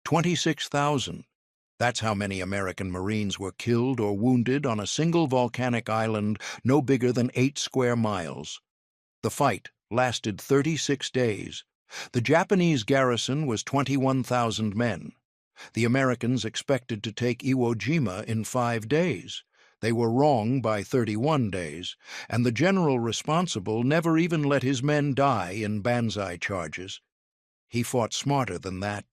26,000. That's how many American Marines were killed or wounded on a single volcanic island no bigger than 8 square miles. The fight lasted 36 days. The Japanese garrison was 21,000 men. The Americans expected to take Iwo Jima in 5 days. They were wrong by 31 days, and the general responsible never even let his men die in banzai charges. He fought smarter than that.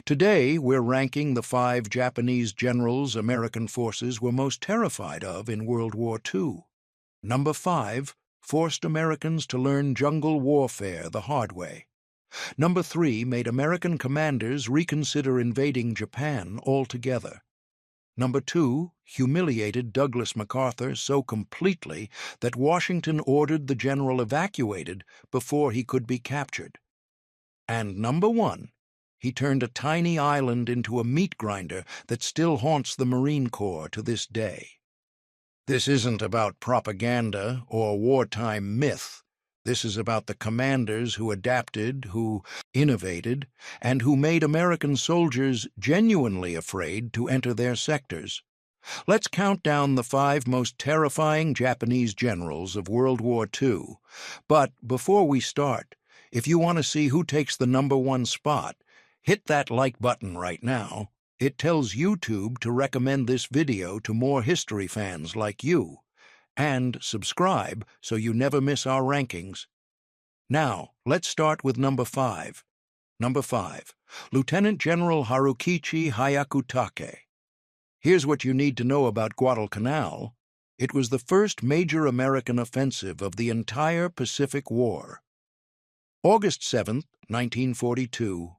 Today, we're ranking the 5 Japanese generals American forces were most terrified of in World War II. Number 5 forced Americans to learn jungle warfare the hard way. Number 3 made American commanders reconsider invading Japan altogether. Number 2 humiliated Douglas MacArthur so completely that Washington ordered the general evacuated before he could be captured. And number 1, he turned a tiny island into a meat grinder that still haunts the Marine Corps to this day. This isn't about propaganda or wartime myth. This is about the commanders who adapted, who innovated, and who made American soldiers genuinely afraid to enter their sectors. Let's count down the 5 most terrifying Japanese generals of World War II. But before we start, if you want to see who takes the number 1 spot, hit that like button right now. It tells YouTube to recommend this video to more history fans like you. And subscribe so you never miss our rankings. Now, let's start with number 5. Number 5, Lieutenant General Harukichi Hyakutake. Here's what you need to know about Guadalcanal. It was the first major American offensive of the entire Pacific War. August 7, 1942.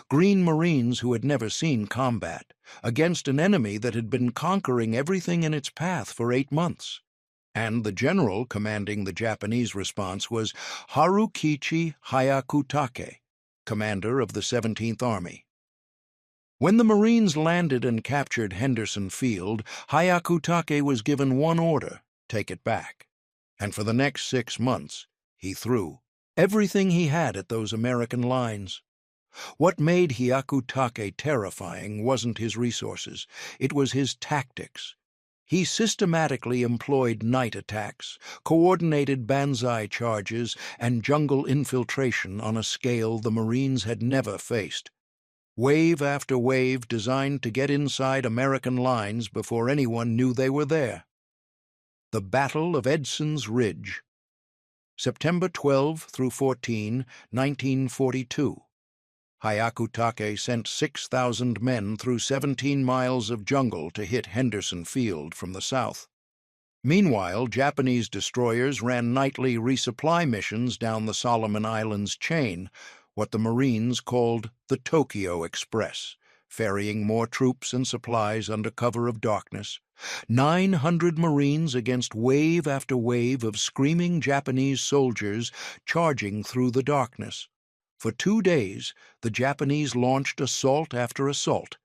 Green Marines who had never seen combat, against an enemy that had been conquering everything in its path for 8 months. And the general commanding the Japanese response was Harukichi Hyakutake, commander of the 17th Army. When the Marines landed and captured Henderson Field, Hyakutake was given one order: take it back. And for the next 6 months, he threw everything he had at those American lines. What made Hyakutake terrifying wasn't his resources, it was his tactics. He systematically employed night attacks, coordinated banzai charges, and jungle infiltration on a scale the Marines had never faced. Wave after wave designed to get inside American lines before anyone knew they were there. The Battle of Edson's Ridge. September 12 through 14, 1942. Hyakutake sent 6,000 men through 17 miles of jungle to hit Henderson Field from the south. Meanwhile, Japanese destroyers ran nightly resupply missions down the Solomon Islands chain, what the Marines called the Tokyo Express, ferrying more troops and supplies under cover of darkness. 900 Marines against wave after wave of screaming Japanese soldiers charging through the darkness. For 2 days, the Japanese launched assault after assault,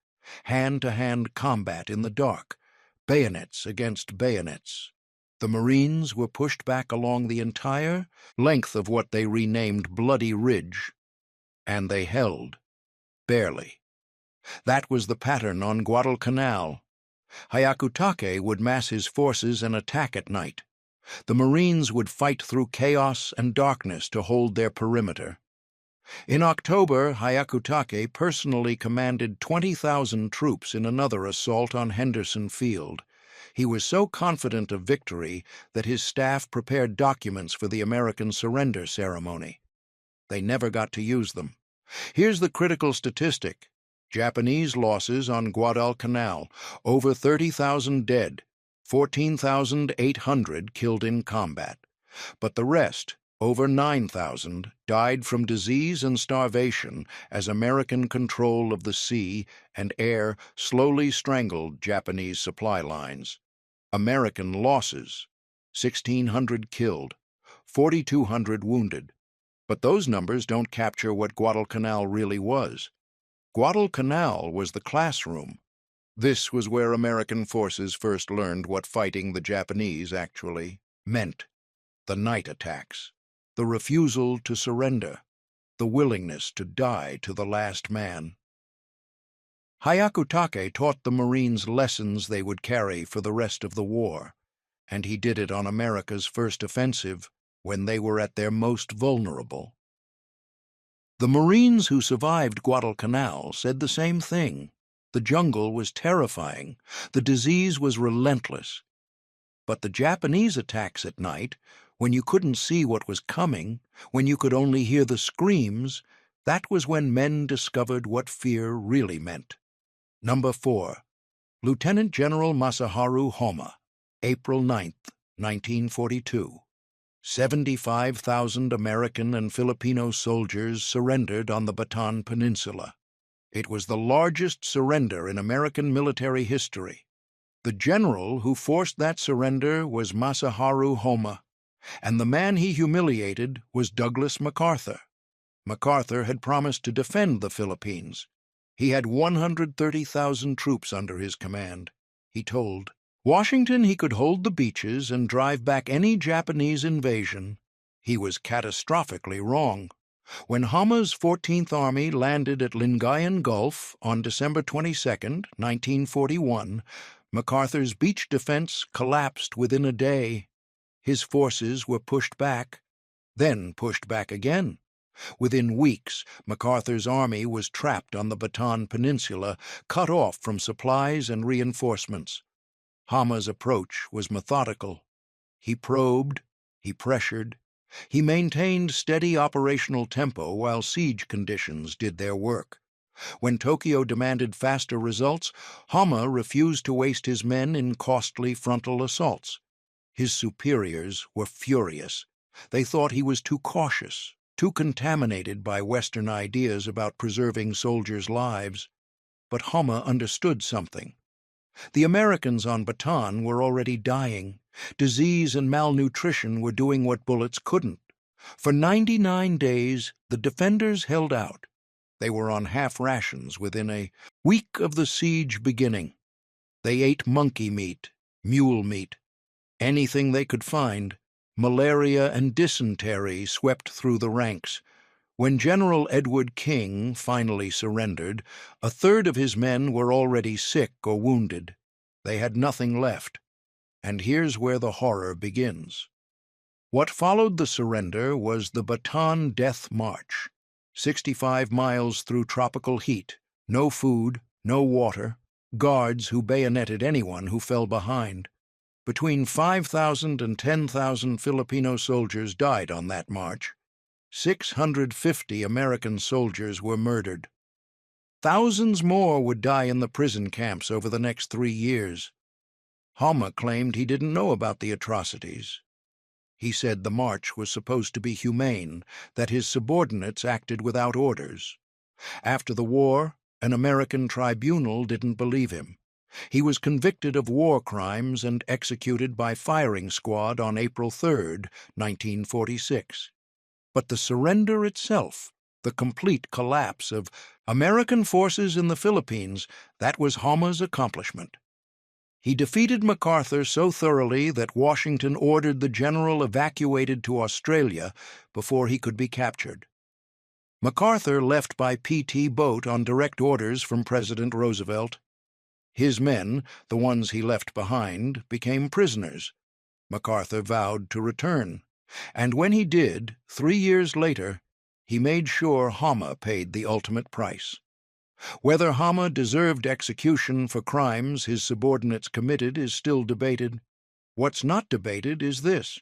hand-to-hand combat in the dark, bayonets against bayonets. The Marines were pushed back along the entire length of what they renamed Bloody Ridge, and they held, barely. That was the pattern on Guadalcanal. Hyakutake would mass his forces and attack at night. The Marines would fight through chaos and darkness to hold their perimeter. In October, Hyakutake personally commanded 20,000 troops in another assault on Henderson Field. He was so confident of victory that his staff prepared documents for the American surrender ceremony. They never got to use them. Here's the critical statistic. Japanese losses on Guadalcanal: over 30,000 dead, 14,800 killed in combat. But the rest, over 9,000, died from disease and starvation as American control of the sea and air slowly strangled Japanese supply lines. American losses: 1,600 killed, 4,200 wounded. But those numbers don't capture what Guadalcanal really was. Guadalcanal was the classroom. This was where American forces first learned what fighting the Japanese actually meant. The night attacks, the refusal to surrender, the willingness to die to the last man. Hyakutake taught the Marines lessons they would carry for the rest of the war, and he did it on America's first offensive when they were at their most vulnerable. The Marines who survived Guadalcanal said the same thing. The jungle was terrifying. The disease was relentless. But the Japanese attacks at night, when you couldn't see what was coming, when you could only hear the screams, that was when men discovered what fear really meant. Number 4. Lieutenant General Masaharu Homma, April 9, 1942. 75,000 American and Filipino soldiers surrendered on the Bataan Peninsula. It was the largest surrender in American military history. The general who forced that surrender was Masaharu Homma, and the man he humiliated was Douglas MacArthur. MacArthur had promised to defend the Philippines. He had 130,000 troops under his command. He told Washington he could hold the beaches and drive back any Japanese invasion. He was catastrophically wrong. When Homma's 14th Army landed at Lingayen Gulf on December 22, 1941, MacArthur's beach defense collapsed within a day. His forces were pushed back, then pushed back again. Within weeks, MacArthur's army was trapped on the Bataan Peninsula, cut off from supplies and reinforcements. Homma's approach was methodical. He probed, he pressured, he maintained steady operational tempo while siege conditions did their work. When Tokyo demanded faster results, Homma refused to waste his men in costly frontal assaults. His superiors were furious. They thought he was too cautious, too contaminated by Western ideas about preserving soldiers' lives. But Homma understood something. The Americans on Bataan were already dying. Disease and malnutrition were doing what bullets couldn't. For 99 days, the defenders held out. They were on half rations within a week of the siege beginning. They ate monkey meat, mule meat, anything they could find. Malaria and dysentery swept through the ranks. When General Edward King finally surrendered, a third of his men were already sick or wounded. They had nothing left. And here's where the horror begins. What followed the surrender was the Bataan Death March. 65 miles through tropical heat, no food, no water, guards who bayoneted anyone who fell behind. Between 5,000 and 10,000 Filipino soldiers died on that march. 650 American soldiers were murdered. Thousands more would die in the prison camps over the next 3 years. Homma claimed he didn't know about the atrocities. He said the march was supposed to be humane, that his subordinates acted without orders. After the war, an American tribunal didn't believe him. He was convicted of war crimes and executed by firing squad on April 3, 1946. But the surrender itself, the complete collapse of American forces in the Philippines, that was Homma's accomplishment. He defeated MacArthur so thoroughly that Washington ordered the general evacuated to Australia before he could be captured. MacArthur left by PT boat on direct orders from President Roosevelt. His men, the ones he left behind, became prisoners. MacArthur vowed to return, and when he did, 3 years later, he made sure Homma paid the ultimate price. Whether Homma deserved execution for crimes his subordinates committed is still debated. What's not debated is this: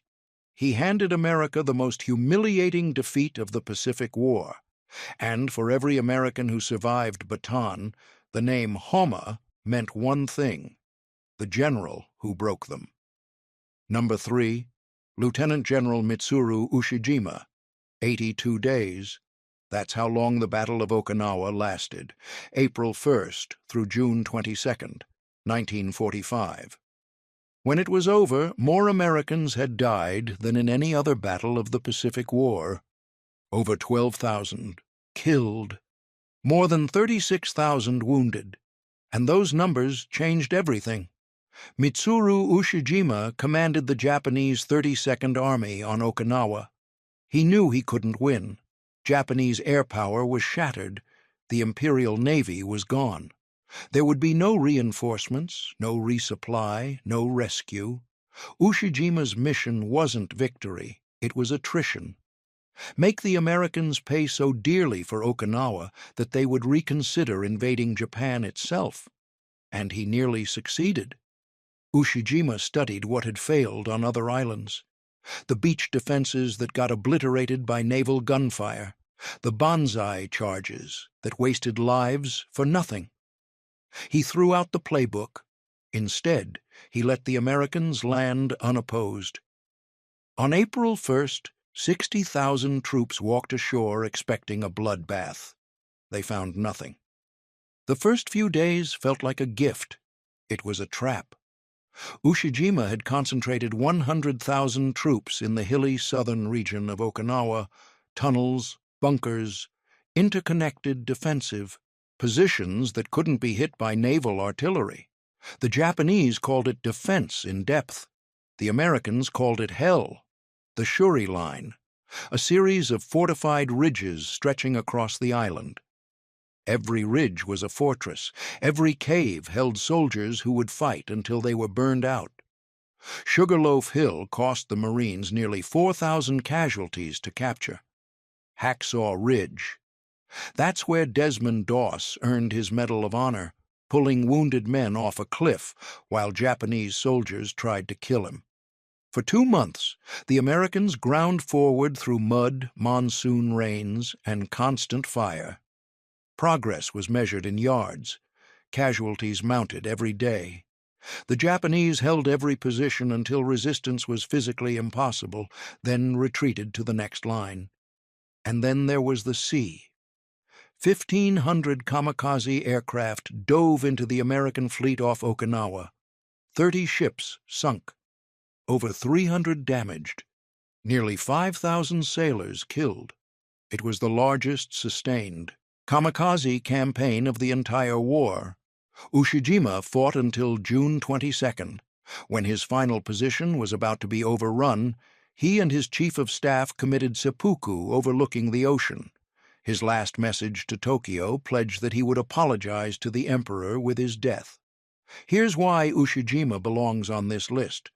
he handed America the most humiliating defeat of the Pacific War, and for every American who survived Bataan, the name Homma meant one thing: the general who broke them. Number 3, Lieutenant General Mitsuru Ushijima, 82 days. That's how long the Battle of Okinawa lasted, April 1st through June 22nd, 1945. When it was over, more Americans had died than in any other battle of the Pacific War. Over 12,000 killed, more than 36,000 wounded, and those numbers changed everything. Mitsuru Ushijima commanded the Japanese 32nd Army on Okinawa. He knew he couldn't win. Japanese air power was shattered. The Imperial Navy was gone. There would be no reinforcements, no resupply, no rescue. Ushijima's mission wasn't victory, it was attrition. Make the Americans pay so dearly for Okinawa that they would reconsider invading Japan itself. And he nearly succeeded. Ushijima studied what had failed on other islands. The beach defenses that got obliterated by naval gunfire, the banzai charges that wasted lives for nothing. He threw out the playbook. Instead, he let the Americans land unopposed. On April 1st, 60,000 troops walked ashore expecting a bloodbath. They found nothing. The first few days felt like a gift. It was a trap. Ushijima had concentrated 100,000 troops in the hilly southern region of Okinawa, tunnels, bunkers, interconnected defensive, positions that couldn't be hit by naval artillery. The Japanese called it defense in depth. The Americans called it hell, the Shuri Line, a series of fortified ridges stretching across the island. Every ridge was a fortress. Every cave held soldiers who would fight until they were burned out. Sugarloaf Hill cost the Marines nearly 4,000 casualties to capture. Hacksaw Ridge. That's where Desmond Doss earned his Medal of Honor, pulling wounded men off a cliff while Japanese soldiers tried to kill him. For 2 months, the Americans ground forward through mud, monsoon rains, and constant fire. Progress was measured in yards. Casualties mounted every day. The Japanese held every position until resistance was physically impossible, then retreated to the next line. And then there was the sea. 1,500 kamikaze aircraft dove into the American fleet off Okinawa. 30 ships sunk. Over 300 damaged. Nearly 5,000 sailors killed. It was the largest sustained kamikaze campaign of the entire war. Ushijima fought until June 22nd. When his final position was about to be overrun, he and his chief of staff committed seppuku overlooking the ocean. His last message to Tokyo pledged that he would apologize to the emperor with his death. Here's why Ushijima belongs on this list.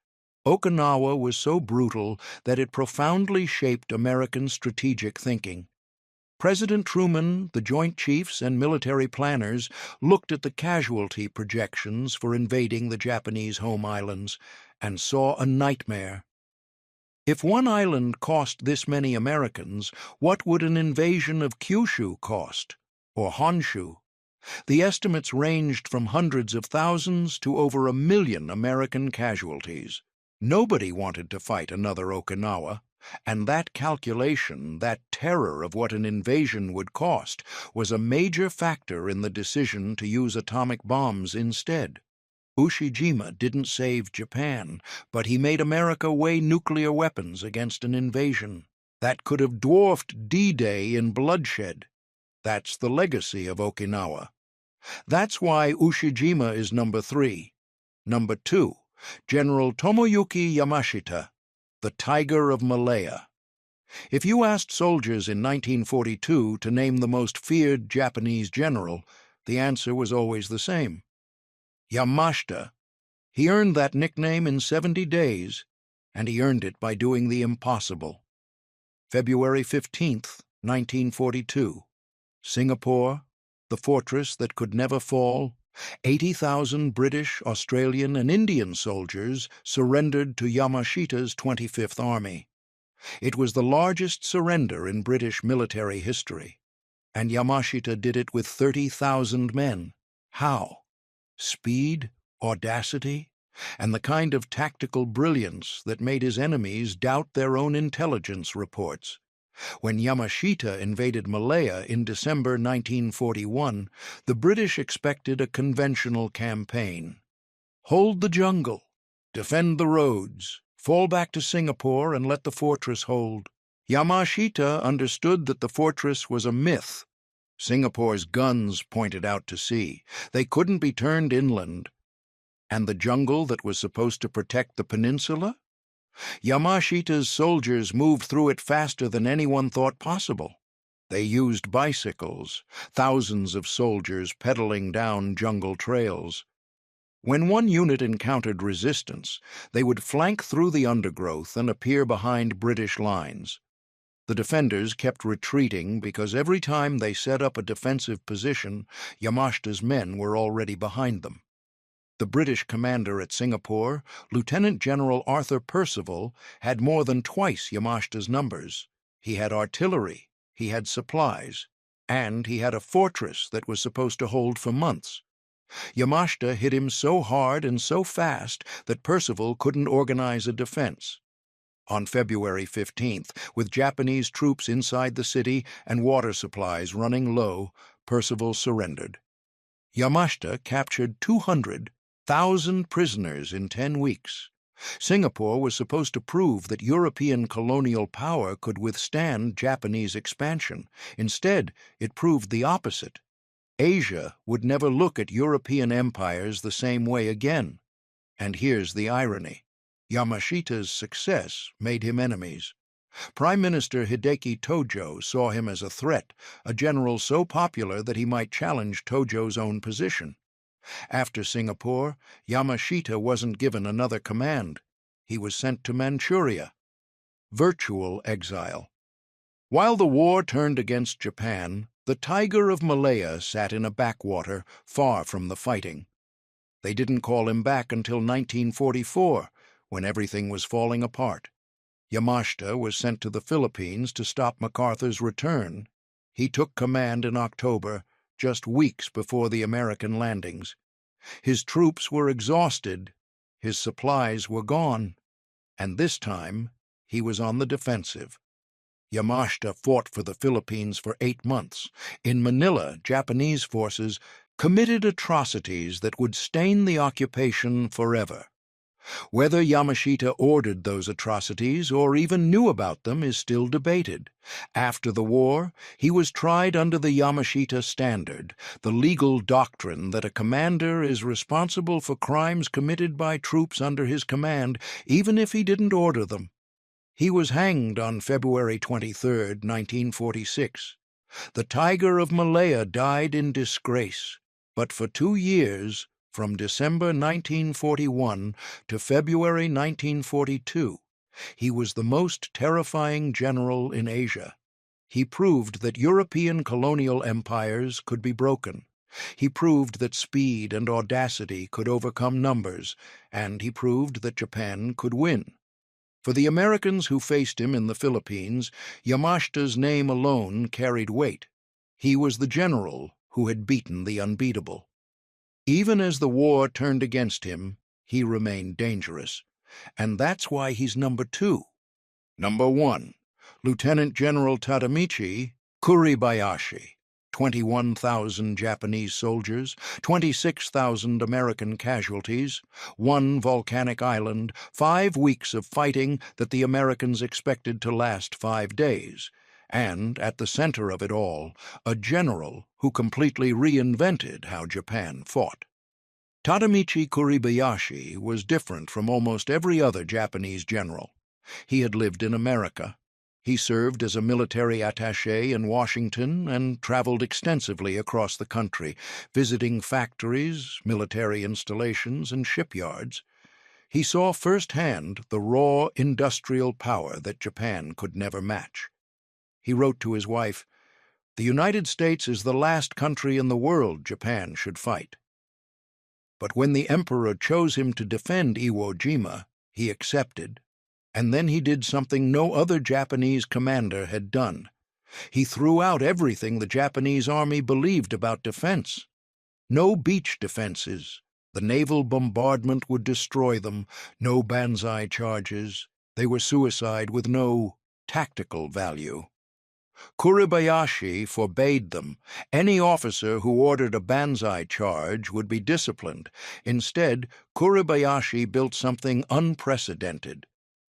Okinawa was so brutal that it profoundly shaped American strategic thinking. President Truman, the Joint Chiefs, and military planners looked at the casualty projections for invading the Japanese home islands and saw a nightmare. If one island cost this many Americans, what would an invasion of Kyushu cost, or Honshu? The estimates ranged from hundreds of thousands to over 1 million American casualties. Nobody wanted to fight another Okinawa. And that calculation, that terror of what an invasion would cost, was a major factor in the decision to use atomic bombs instead. Ushijima didn't save Japan, but he made America weigh nuclear weapons against an invasion that could have dwarfed D-Day in bloodshed. That's the legacy of Okinawa. That's why Ushijima is number 3. Number 2, General Tomoyuki Yamashita, the Tiger of Malaya. If you asked soldiers in 1942 to name the most feared Japanese general, the answer was always the same. Yamashita. He earned that nickname in 70 days, and he earned it by doing the impossible. February 15th, 1942. Singapore, the fortress that could never fall. 80,000 British, Australian, and Indian soldiers surrendered to Yamashita's 25th Army. It was the largest surrender in British military history, and Yamashita did it with 30,000 men. How? Speed, audacity, and the kind of tactical brilliance that made his enemies doubt their own intelligence reports. When Yamashita invaded Malaya in December 1941, the British expected a conventional campaign. Hold the jungle, defend the roads, fall back to Singapore and let the fortress hold. Yamashita understood that the fortress was a myth. Singapore's guns pointed out to sea. They couldn't be turned inland. And the jungle that was supposed to protect the peninsula? Yamashita's soldiers moved through it faster than anyone thought possible. They used bicycles, thousands of soldiers pedaling down jungle trails. When one unit encountered resistance, they would flank through the undergrowth and appear behind British lines. The defenders kept retreating because every time they set up a defensive position, Yamashita's men were already behind them. The British commander at Singapore, Lieutenant General Arthur Percival, had more than twice Yamashita's numbers. He had artillery, he had supplies, and he had a fortress that was supposed to hold for months. Yamashita hit him so hard and so fast that Percival couldn't organize a defense. On February 15th, with Japanese troops inside the city and water supplies running low, Percival surrendered. Yamashita captured 200,000 prisoners in 10 weeks. Singapore was supposed to prove that European colonial power could withstand Japanese expansion. Instead, it proved the opposite. Asia would never look at European empires the same way again. And here's the irony. Yamashita's success made him enemies. Prime Minister Hideki Tojo saw him as a threat, a general so popular that he might challenge Tojo's own position. After Singapore, Yamashita wasn't given another command. He was sent to Manchuria. Virtual exile. While the war turned against Japan, the Tiger of Malaya sat in a backwater far from the fighting. They didn't call him back until 1944, when everything was falling apart. Yamashita was sent to the Philippines to stop MacArthur's return. He took command in October, just weeks before the American landings. His troops were exhausted, his supplies were gone, and this time he was on the defensive. Yamashita fought for the Philippines for 8 months. In Manila, Japanese forces committed atrocities that would stain the occupation forever. Whether Yamashita ordered those atrocities or even knew about them is still debated. After the war, he was tried under the Yamashita Standard, the legal doctrine that a commander is responsible for crimes committed by troops under his command, even if he didn't order them. He was hanged on February 23, 1946. The Tiger of Malaya died in disgrace, but for 2 years, from December 1941 to February 1942, he was the most terrifying general in Asia. He proved that European colonial empires could be broken. He proved that speed and audacity could overcome numbers, and he proved that Japan could win. For the Americans who faced him in the Philippines, Yamashita's name alone carried weight. He was the general who had beaten the unbeatable. Even as the war turned against him, he remained dangerous. And that's why he's number 2. Number 1, Lieutenant General Tadamichi Kuribayashi. 21,000 Japanese soldiers, 26,000 American casualties, 1 volcanic island, 5 weeks of fighting that the Americans expected to last 5 days, and, at the center of it all, a general who completely reinvented how Japan fought. Tadamichi Kuribayashi was different from almost every other Japanese general. He had lived in America. He served as a military attaché in Washington and traveled extensively across the country, visiting factories, military installations, and shipyards. He saw firsthand the raw industrial power that Japan could never match. He wrote to his wife, "The United States is the last country in the world Japan should fight." But when the emperor chose him to defend Iwo Jima, he accepted. And then he did something no other Japanese commander had done. He threw out everything the Japanese army believed about defense. No beach defenses. The naval bombardment would destroy them. No banzai charges. They were suicide with no tactical value. Kuribayashi forbade them. Any officer who ordered a banzai charge would be disciplined. Instead, Kuribayashi built something unprecedented.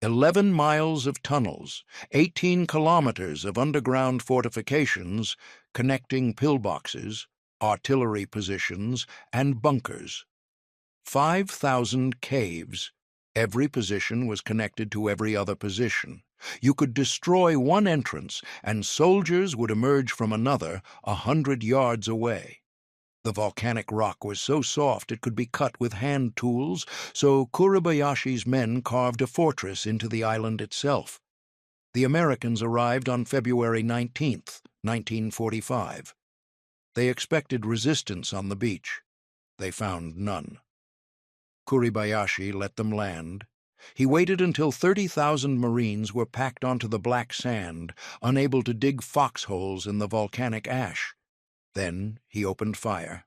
11 miles of tunnels, 18 kilometers of underground fortifications connecting pillboxes, artillery positions, and bunkers. 5,000 caves. Every position was connected to every other position. You could destroy one entrance, and soldiers would emerge from another 100 yards away. The volcanic rock was so soft it could be cut with hand tools, so Kuribayashi's men carved a fortress into the island itself. The Americans arrived on February 19th, 1945. They expected resistance on the beach. They found none. Kuribayashi let them land. He waited until 30,000 Marines were packed onto the black sand, unable to dig foxholes in the volcanic ash. Then he opened fire.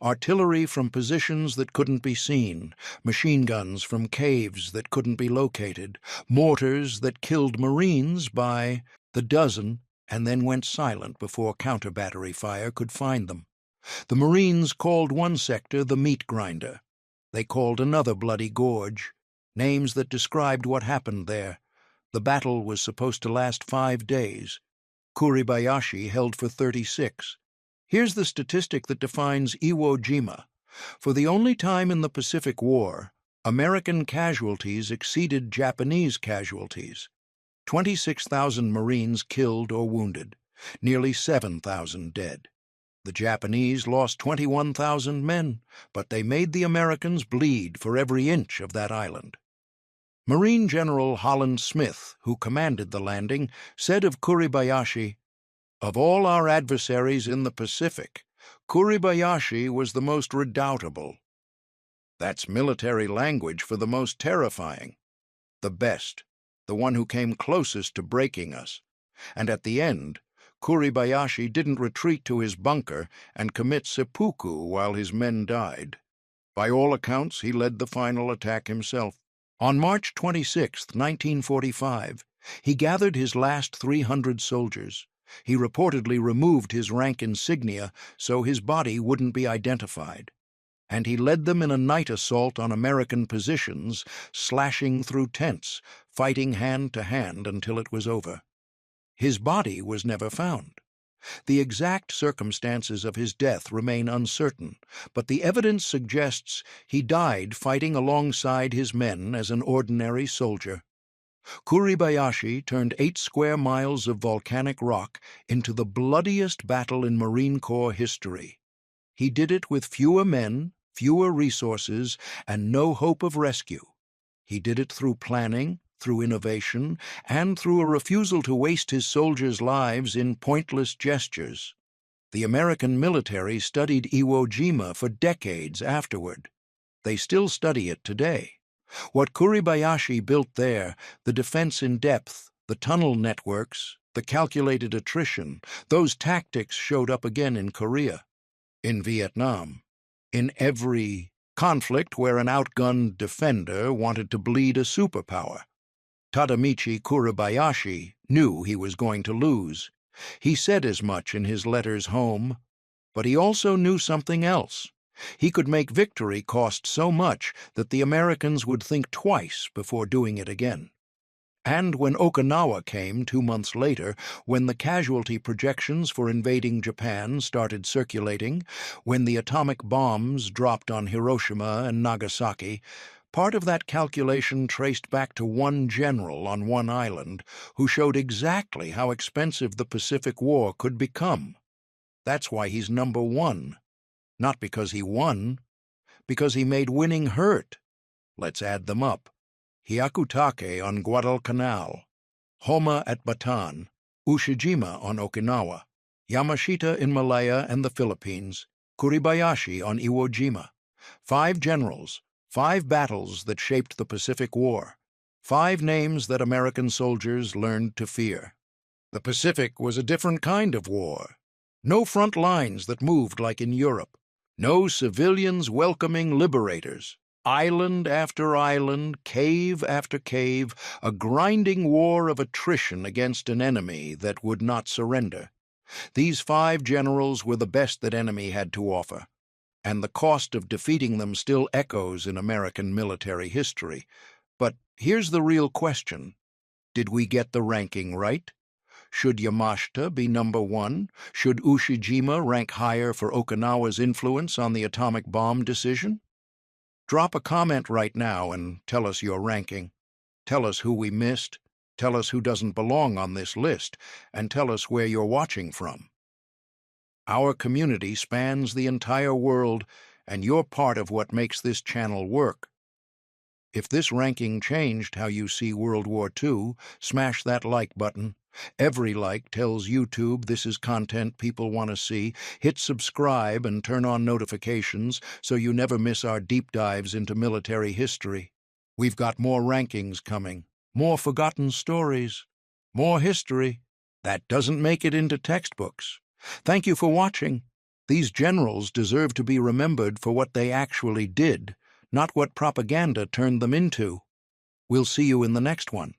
Artillery from positions that couldn't be seen, machine guns from caves that couldn't be located, mortars that killed Marines by the dozen and then went silent before counter-battery fire could find them. The Marines called one sector the Meat Grinder. They called another Bloody Gorge, names that described what happened there. The battle was supposed to last 5 days. Kuribayashi held for 36. Here's the statistic that defines Iwo Jima. For the only time in the Pacific War, American casualties exceeded Japanese casualties. 26,000 Marines killed or wounded, nearly 7,000 dead. The Japanese lost 21,000 men, but they made the Americans bleed for every inch of that island. Marine General Holland Smith, who commanded the landing, said of Kuribayashi, "Of all our adversaries in the Pacific, Kuribayashi was the most redoubtable." That's military language for the most terrifying. The best, the one who came closest to breaking us. And at the end, Kuribayashi didn't retreat to his bunker and commit seppuku while his men died. By all accounts, he led the final attack himself. On March 26, 1945, he gathered his last 300 soldiers. He reportedly removed his rank insignia so his body wouldn't be identified. And he led them in a night assault on American positions, slashing through tents, fighting hand to hand until it was over. His body was never found. The exact circumstances of his death remain uncertain, but the evidence suggests he died fighting alongside his men as an ordinary soldier. Kuribayashi turned 8 square miles of volcanic rock into the bloodiest battle in Marine Corps history. He did it with fewer men, fewer resources, and no hope of rescue. He did it through planning, through innovation, and through a refusal to waste his soldiers' lives in pointless gestures. The American military studied Iwo Jima for decades afterward. They still study it today. What Kuribayashi built there, the defense in depth, the tunnel networks, the calculated attrition, those tactics showed up again in Korea, in Vietnam, in every conflict where an outgunned defender wanted to bleed a superpower. Tadamichi Kuribayashi knew he was going to lose. He said as much in his letters home, but he also knew something else. He could make victory cost so much that the Americans would think twice before doing it again. And when Okinawa came 2 months later, when the casualty projections for invading Japan started circulating, when the atomic bombs dropped on Hiroshima and Nagasaki, part of that calculation traced back to one general on one island who showed exactly how expensive the Pacific War could become. That's why he's number 1. Not because he won, because he made winning hurt. Let's add them up. Hyakutake on Guadalcanal, Homa at Bataan, Ushijima on Okinawa, Yamashita in Malaya and the Philippines, Kuribayashi on Iwo Jima. 5 generals, 5 battles that shaped the Pacific War, 5 names that American soldiers learned to fear. The Pacific was a different kind of war. No front lines that moved like in Europe. No civilians welcoming liberators. Island after island, cave after cave, a grinding war of attrition against an enemy that would not surrender. These 5 generals were the best that enemy had to offer, and the cost of defeating them still echoes in American military history. But here's the real question. Did we get the ranking right? Should Yamashita be number 1? Should Ushijima rank higher for Okinawa's influence on the atomic bomb decision? Drop a comment right now and tell us your ranking. Tell us who we missed. Tell us who doesn't belong on this list, and tell us where you're watching from. Our community spans the entire world, and you're part of what makes this channel work. If this ranking changed how you see World War II, smash that like button. Every like tells YouTube this is content people want to see. Hit subscribe and turn on notifications so you never miss our deep dives into military history. We've got more rankings coming, more forgotten stories, more history that doesn't make it into textbooks. Thank you for watching. These generals deserve to be remembered for what they actually did, not what propaganda turned them into. We'll see you in the next one.